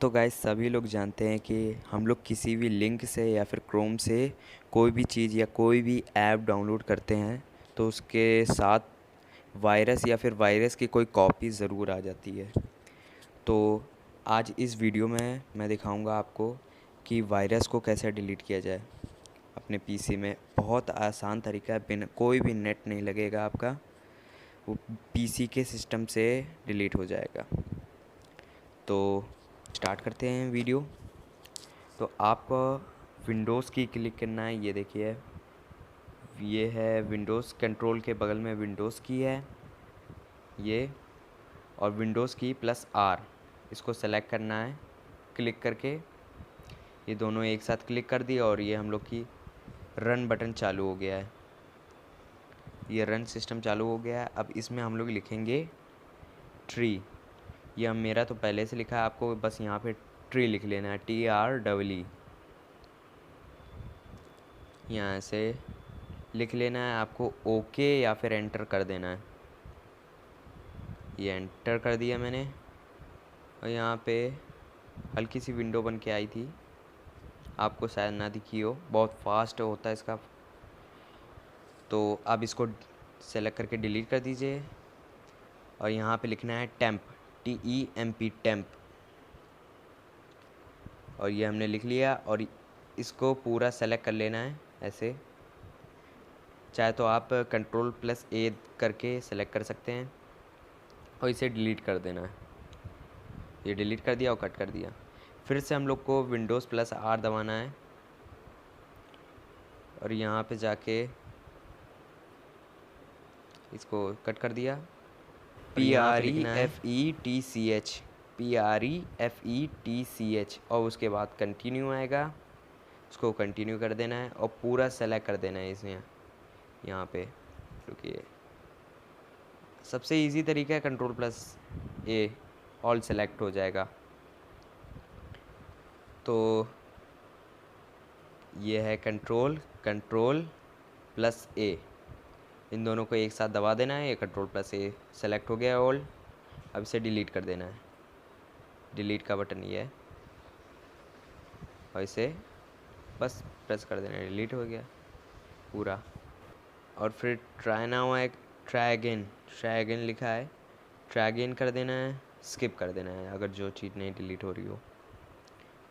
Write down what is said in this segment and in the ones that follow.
तो गाइस सभी लोग जानते हैं कि हम लोग किसी भी लिंक से या फिर क्रोम से कोई भी चीज़ या कोई भी ऐप डाउनलोड करते हैं तो उसके साथ वायरस या फिर वायरस की कोई कॉपी ज़रूर आ जाती है। तो आज इस वीडियो में मैं दिखाऊंगा आपको कि वायरस को कैसे डिलीट किया जाए अपने पीसी में। बहुत आसान तरीका है, बिना कोई भी नेट नहीं लगेगा आपका, वो पीसी के सिस्टम से डिलीट हो जाएगा। तो स्टार्ट करते हैं वीडियो। तो आपको विंडोज़ की क्लिक करना है। ये देखिए, ये है विंडोज़, कंट्रोल के बगल में विंडोज़ की है ये, और विंडोज़ की प्लस आर, इसको सेलेक्ट करना है क्लिक करके। ये दोनों एक साथ क्लिक कर दिए और ये हम लोग की रन बटन चालू हो गया है। ये रन सिस्टम चालू हो गया है। अब इसमें हम लोग लिखेंगे ट्री। ये हम, मेरा तो पहले से लिखा है, आपको बस यहाँ पे ट्री लिख लेना है, TREE। यहाँ से लिख लेना है आपको, ओके या फिर एंटर कर देना है। ये एंटर कर दिया मैंने और यहाँ पे हल्की सी विंडो बन के आई थी, आपको शायद ना दिखी हो, बहुत फास्ट होता है इसका। तो अब इसको सेलेक्ट करके डिलीट कर दीजिए और यहाँ पे लिखना है टेम्प, TEMP, टेम्प। और ये हमने लिख लिया और इसको पूरा सेलेक्ट कर लेना है ऐसे। चाहे तो आप कंट्रोल+A करके सेलेक्ट कर सकते हैं और इसे डिलीट कर देना है। ये डिलीट कर दिया और कट कर दिया। फिर से हम लोग को विंडोज़+R दबाना है और यहाँ पे जाके इसको कट कर दिया। PREFETCH और उसके बाद कंटिन्यू आएगा, उसको कंटिन्यू कर देना है और पूरा सेलेक्ट कर देना है इसमें। यहाँ पे रुकिए, सबसे इजी तरीका है कंट्रोल+A, ऑल सेलेक्ट हो जाएगा। तो ये है कंट्रोल+A, इन दोनों को एक साथ दबा देना है। ये कंट्रोल+A सेलेक्ट हो गया ऑल। अब इसे डिलीट कर देना है, डिलीट का बटन ये है और इसे बस प्रेस कर देना है, डिलीट हो गया पूरा। और फिर ट्राई अगेन लिखा है, ट्राई अगेन कर देना है, स्किप कर देना है अगर जो चीज़ नहीं डिलीट हो रही हो।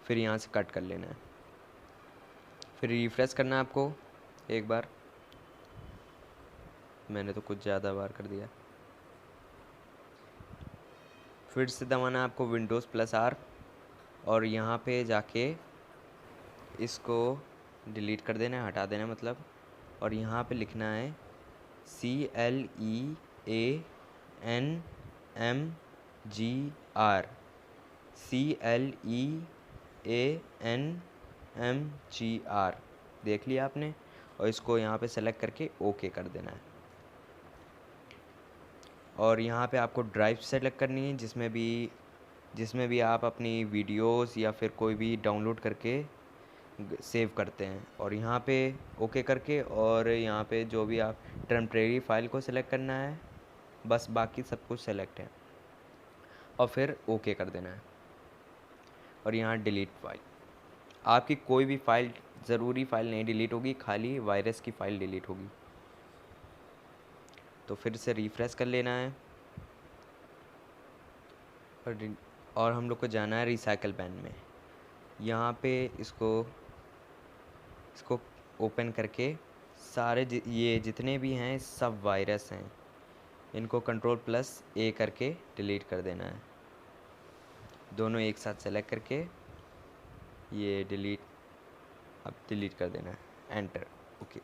फिर यहाँ से कट कर लेना है, फिर रिफ्रेश करना है आपको एक बार। मैंने तो कुछ ज़्यादा बार कर दिया। फिर से दबाना है आपको विंडोज़+R और यहाँ पे जाके इसको डिलीट कर देना है, हटा देना है मतलब। और यहाँ पे लिखना है CLEANMGR, CLEANMGR, देख लिया आपने। और इसको यहाँ पे सेलेक्ट करके ओके कर देना है। और यहाँ पे आपको ड्राइव सेलेक्ट करनी है जिसमें भी आप अपनी वीडियोस या फिर कोई भी डाउनलोड करके सेव करते हैं। और यहाँ पे ओके करके, और यहाँ पे जो भी आप टेम्परेरी फाइल को सेलेक्ट करना है, बस बाकी सब कुछ सेलेक्ट है और फिर ओके कर देना है। और यहाँ डिलीट फाइल, आपकी कोई भी फाइल, ज़रूरी फाइल नहीं डिलीट होगी, खाली वायरस की फ़ाइल डिलीट होगी। तो फिर से रिफ़्रेश कर लेना है और हम लोग को जाना है रिसाइकल बैन में। यहाँ पे इसको ओपन करके सारे ये जितने भी हैं सब वायरस हैं, इनको कंट्रोल+A करके डिलीट कर देना है। दोनों एक साथ सेलेक्ट करके ये अब डिलीट कर देना है, एंटर, ओके।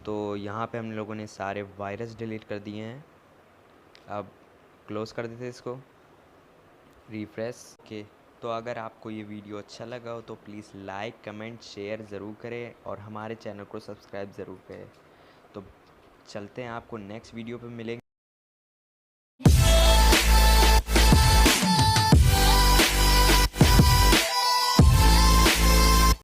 तो यहाँ पे हम लोगों ने सारे वायरस डिलीट कर दिए हैं। अब क्लोज़ कर देते इसको, रिफ्रेश के। तो अगर आपको ये वीडियो अच्छा लगा हो तो प्लीज़ लाइक, कमेंट, शेयर ज़रूर करें और हमारे चैनल को सब्सक्राइब ज़रूर करें। तो चलते हैं, आपको नेक्स्ट वीडियो पे मिलेंगे।